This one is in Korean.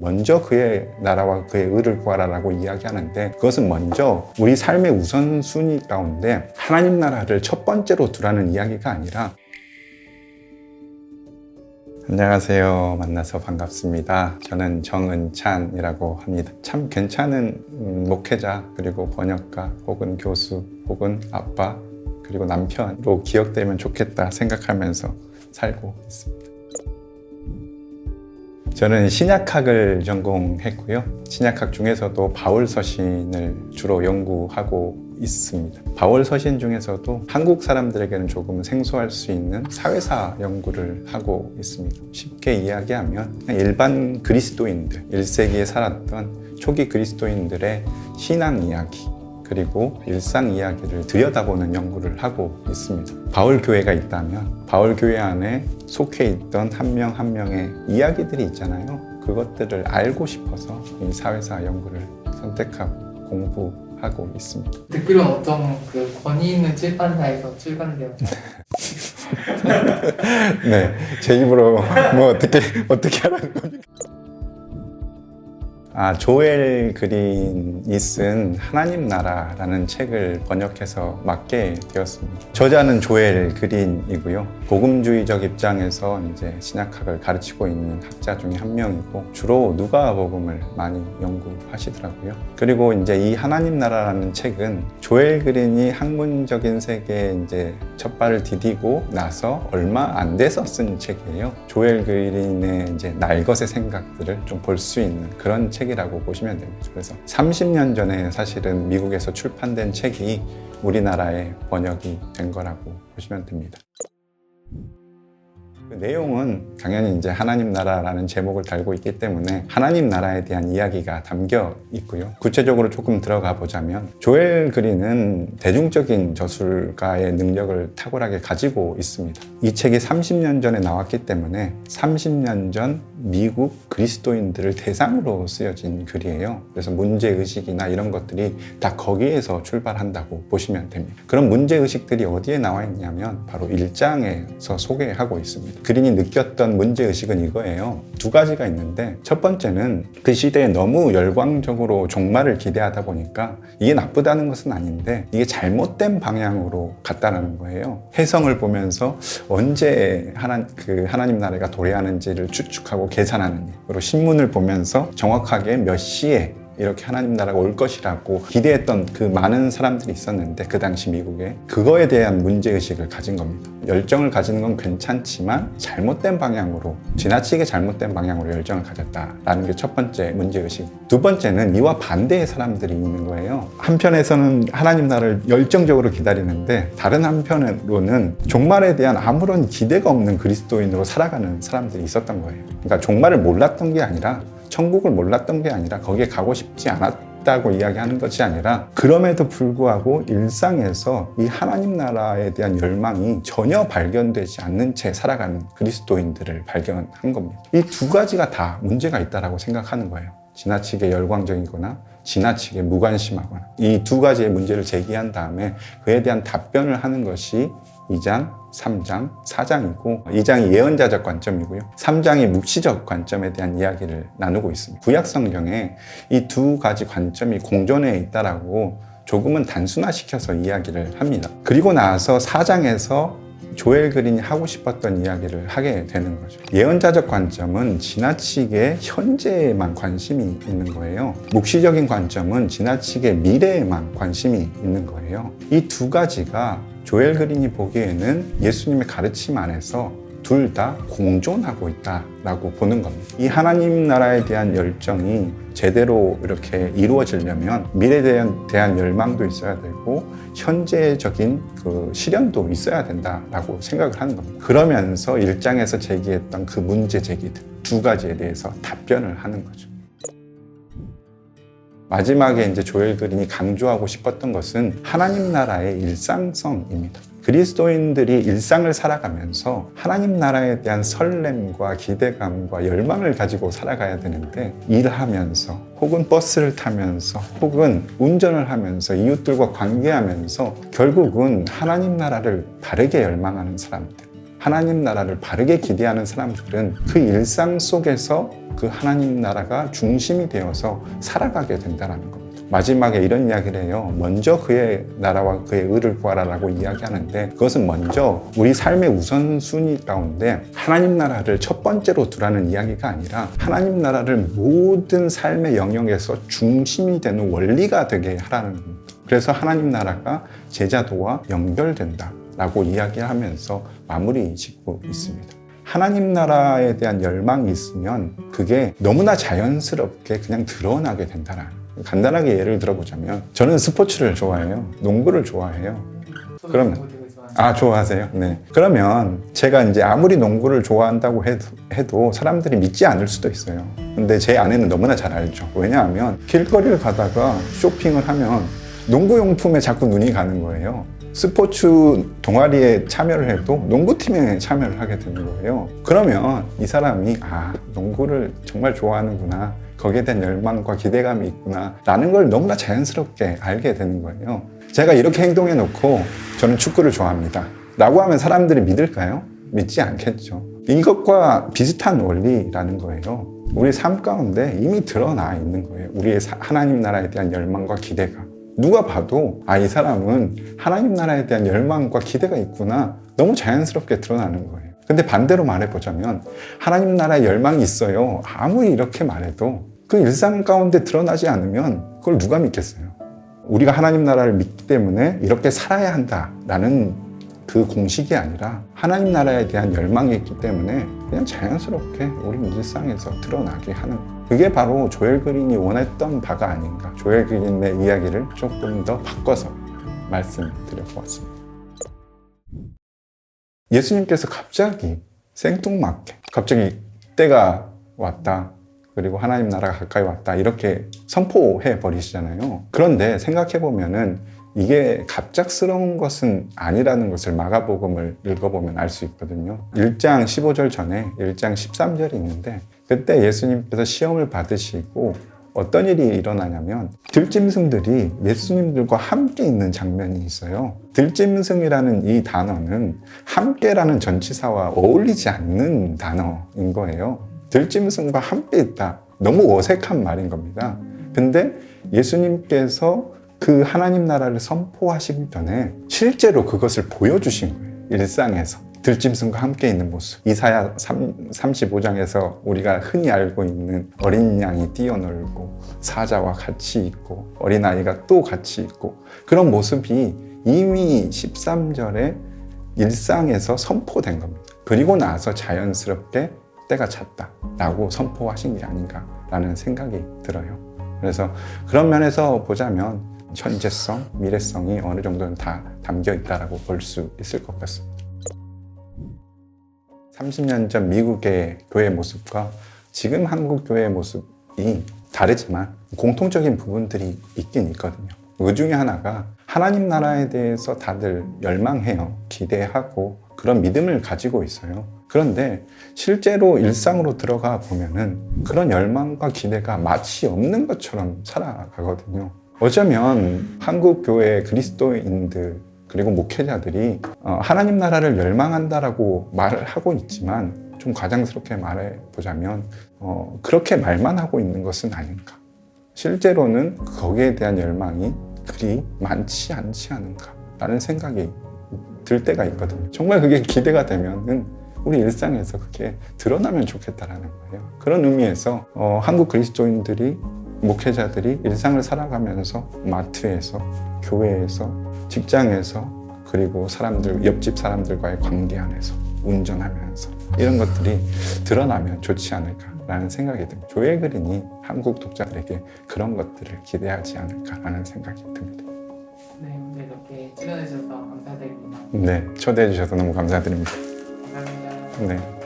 먼저 그의 나라와 그의 의를 구하라라고 이야기하는데, 그것은 먼저 우리 삶의 우선순위 가운데 하나님 나라를 첫 번째로 두라는 이야기가 아니라. 안녕하세요. 만나서 반갑습니다. 저는 정은찬이라고 합니다. 참 괜찮은 목회자, 그리고 번역가, 혹은 교수, 혹은 아빠, 그리고 남편으로 기억되면 좋겠다 생각하면서 살고 있습니다. 저는 신약학을 전공했고요. 신약학 중에서도 바울 서신을 주로 연구하고 있습니다. 바울 서신 중에서도 한국 사람들에게는 조금 생소할 수 있는 사회사 연구를 하고 있습니다. 쉽게 이야기하면 그냥 일반 그리스도인들, 1세기에 살았던 초기 그리스도인들의 신앙 이야기, 그리고 일상 이야기를 들여다보는 연구를 하고 있습니다. 바울 교회가 있다면 바울 교회 안에 속해 있던 한 명 한 명의 이야기들이 있잖아요. 그것들을 알고 싶어서 이 사회사 연구를 선택하고 공부하고 있습니다. 듣기로는 어떤 권위 있는 출판사에서 출간되었죠. 네, 제 입으로 뭐 어떻게 하라는 겁니까? 조엘 그린이 쓴 하나님 나라라는 책을 번역해서 맡게 되었습니다. 저자는 조엘 그린이고요. 복음주의적 입장에서 이제 신약학을 가르치고 있는 학자 중에 한 명이고, 주로 누가복음을 많이 연구하시더라고요. 그리고 이제 이 하나님 나라라는 책은 조엘 그린이 학문적인 세계에 이제 첫 발을 디디고 나서 얼마 안 돼서 쓴 책이에요. 조엘 그린의 이제 날것의 생각들을 좀 볼 수 있는 그런 책이라고 보시면 됩니다. 그래서 30년 전에 사실은 미국에서 출판된 책이 우리나라에 번역이 된 거라고 보시면 됩니다. 그 내용은 당연히 이제 하나님 나라라는 제목을 달고 있기 때문에 하나님 나라에 대한 이야기가 담겨 있고요. 구체적으로 조금 들어가 보자면, 조엘 그린은 대중적인 저술가의 능력을 탁월하게 가지고 있습니다. 이 책이 30년 전에 나왔기 때문에 30년 전 미국 그리스도인들을 대상으로 쓰여진 글이에요. 그래서 문제의식이나 이런 것들이 다 거기에서 출발한다고 보시면 됩니다. 그런 문제의식들이 어디에 나와 있냐면 바로 1장에서 소개하고 있습니다. 그린이 느꼈던 문제의식은 이거예요. 두 가지가 있는데, 첫 번째는 그 시대에 너무 열광적으로 종말을 기대하다 보니까 이게 나쁘다는 것은 아닌데 이게 잘못된 방향으로 갔다는 거예요. 해성을 보면서 언제 하나님 나라가 도래하는지를 추측하고 계산하는 일, 그리고 신문을 보면서 정확하게 몇 시에 이렇게 하나님 나라가 올 것이라고 기대했던 그 많은 사람들이 있었는데, 그 당시 미국에 그거에 대한 문제의식을 가진 겁니다. 열정을 가지는 건 괜찮지만 잘못된 방향으로, 지나치게 잘못된 방향으로 열정을 가졌다라는 게 첫 번째 문제의식. 두 번째는 이와 반대의 사람들이 있는 거예요. 한편에서는 하나님 나라를 열정적으로 기다리는데, 다른 한편으로는 종말에 대한 아무런 기대가 없는 그리스도인으로 살아가는 사람들이 있었던 거예요. 그러니까 종말을 몰랐던 게 아니라, 천국을 몰랐던 게 아니라, 거기에 가고 싶지 않았다고 이야기하는 것이 아니라, 그럼에도 불구하고 일상에서 이 하나님 나라에 대한 열망이 전혀 발견되지 않는 채 살아가는 그리스도인들을 발견한 겁니다. 이 두 가지가 다 문제가 있다고 생각하는 거예요. 지나치게 열광적이거나 지나치게 무관심하거나, 이 두 가지의 문제를 제기한 다음에 그에 대한 답변을 하는 것이 2장, 3장, 4장이고, 2장이 예언자적 관점이고요. 3장이 묵시적 관점에 대한 이야기를 나누고 있습니다. 구약 성경에 이 두 가지 관점이 공존해 있다라고 조금은 단순화시켜서 이야기를 합니다. 그리고 나서 4장에서 조엘 그린이 하고 싶었던 이야기를 하게 되는 거죠. 예언자적 관점은 지나치게 현재에만 관심이 있는 거예요. 묵시적인 관점은 지나치게 미래에만 관심이 있는 거예요. 이 두 가지가 조엘 그린이 보기에는 예수님의 가르침 안에서 둘 다 공존하고 있다라고 보는 겁니다. 이 하나님 나라에 대한 열정이 제대로 이렇게 이루어지려면 미래에 대한 열망도 있어야 되고 현재적인 그 실현도 있어야 된다라고 생각을 하는 겁니다. 그러면서 1장에서 제기했던 그 문제 제기들 두 가지에 대해서 답변을 하는 거죠. 마지막에 이제 조엘 그린이 강조하고 싶었던 것은 하나님 나라의 일상성입니다. 그리스도인들이 일상을 살아가면서 하나님 나라에 대한 설렘과 기대감과 열망을 가지고 살아가야 되는데, 일하면서 혹은 버스를 타면서 혹은 운전을 하면서 이웃들과 관계하면서 결국은 하나님 나라를 바르게 열망하는 사람들, 하나님 나라를 바르게 기대하는 사람들은 그 일상 속에서 그 하나님 나라가 중심이 되어서 살아가게 된다는 겁니다. 마지막에 이런 이야기를 해요. 먼저 그의 나라와 그의 의를 구하라라고 이야기하는데 그것은 먼저 우리 삶의 우선순위 가운데 하나님 나라를 첫 번째로 두라는 이야기가 아니라 하나님 나라를 모든 삶의 영역에서 중심이 되는 원리가 되게 하라는 겁니다. 그래서 하나님 나라가 제자도와 연결된다 라고 이야기하면서 마무리 짓고 있습니다. 하나님 나라에 대한 열망이 있으면 그게 너무나 자연스럽게 그냥 드러나게 된다는 거예요. 간단하게 예를 들어보자면 저는 스포츠를 좋아해요. 농구를 좋아해요. 그러면 좋아하세요? 네. 그러면 제가 이제 아무리 농구를 좋아한다고 해도 사람들이 믿지 않을 수도 있어요. 근데 제 아내는 너무나 잘 알죠. 왜냐하면 길거리를 가다가 쇼핑을 하면 농구용품에 자꾸 눈이 가는 거예요. 스포츠 동아리에 참여를 해도 농구팀에 참여를 하게 되는 거예요. 그러면 이 사람이 농구를 정말 좋아하는구나, 거기에 대한 열망과 기대감이 있구나 라는 걸 너무나 자연스럽게 알게 되는 거예요. 제가 이렇게 행동해 놓고 저는 축구를 좋아합니다 라고 하면 사람들이 믿을까요? 믿지 않겠죠. 이것과 비슷한 원리라는 거예요. 우리 삶 가운데 이미 드러나 있는 거예요. 우리의 하나님 나라에 대한 열망과 기대가. 누가 봐도 이 사람은 하나님 나라에 대한 열망과 기대가 있구나, 너무 자연스럽게 드러나는 거예요. 근데 반대로 말해보자면 하나님 나라에 열망이 있어요, 아무리 이렇게 말해도 그 일상 가운데 드러나지 않으면 그걸 누가 믿겠어요? 우리가 하나님 나라를 믿기 때문에 이렇게 살아야 한다라는 그 공식이 아니라 하나님 나라에 대한 열망이 있기 때문에 그냥 자연스럽게 우리 일상에서 드러나게 하는, 그게 바로 조엘 그린이 원했던 바가 아닌가. 조엘 그린의 이야기를 조금 더 바꿔서 말씀드려보았습니다. 예수님께서 갑자기 생뚱맞게 갑자기 때가 왔다, 그리고 하나님 나라가 가까이 왔다, 이렇게 선포해 버리시잖아요. 그런데 생각해 보면은 이게 갑작스러운 것은 아니라는 것을 마가복음을 읽어보면 알 수 있거든요. 1장 15절 전에 1장 13절이 있는데 그때 예수님께서 시험을 받으시고 어떤 일이 일어나냐면 들짐승들이 예수님들과 함께 있는 장면이 있어요. 들짐승이라는 이 단어는 함께라는 전치사와 어울리지 않는 단어인 거예요. 들짐승과 함께 있다. 너무 어색한 말인 겁니다. 근데 예수님께서 그 하나님 나라를 선포하시기 전에 실제로 그것을 보여주신 거예요. 일상에서 들짐승과 함께 있는 모습. 이사야 35장에서 우리가 흔히 알고 있는 어린 양이 뛰어놀고 사자와 같이 있고 어린아이가 또 같이 있고 그런 모습이 이미 13절에 일상에서 선포된 겁니다. 그리고 나서 자연스럽게 때가 찼다라고 선포하신 게 아닌가라는 생각이 들어요. 그래서 그런 면에서 보자면 현재성, 미래성이 어느 정도는 다 담겨 있다라고 볼 수 있을 것 같습니다. 30년 전 미국의 교회 모습과 지금 한국 교회의 모습이 다르지만 공통적인 부분들이 있긴 있거든요. 그 중에 하나가 하나님 나라에 대해서 다들 열망해요. 기대하고 그런 믿음을 가지고 있어요. 그런데 실제로 일상으로 들어가 보면은 그런 열망과 기대가 마치 없는 것처럼 살아가거든요. 어쩌면 한국 교회 그리스도인들 그리고 목회자들이 하나님 나라를 열망한다라고 말을 하고 있지만 좀 과장스럽게 말해보자면 그렇게 말만 하고 있는 것은 아닌가. 실제로는 거기에 대한 열망이 그리 많지 않지 않은가라는 생각이 들 때가 있거든요. 정말 그게 기대가 되면은 우리 일상에서 그렇게 드러나면 좋겠다라는 거예요. 그런 의미에서 한국 그리스도인들이 목회자들이 일상을 살아가면서 마트에서, 교회에서, 직장에서, 그리고 옆집 사람들과의 관계 안에서, 운전하면서 이런 것들이 드러나면 좋지 않을까라는 생각이 듭니다. 조엘 그린이 한국 독자들에게 그런 것들을 기대하지 않을까라는 생각이 듭니다. 네, 오늘 이렇게 출연해 주셔서 감사드립니다. 네, 초대해 주셔서 너무 감사드립니다. 감사합니다. 네.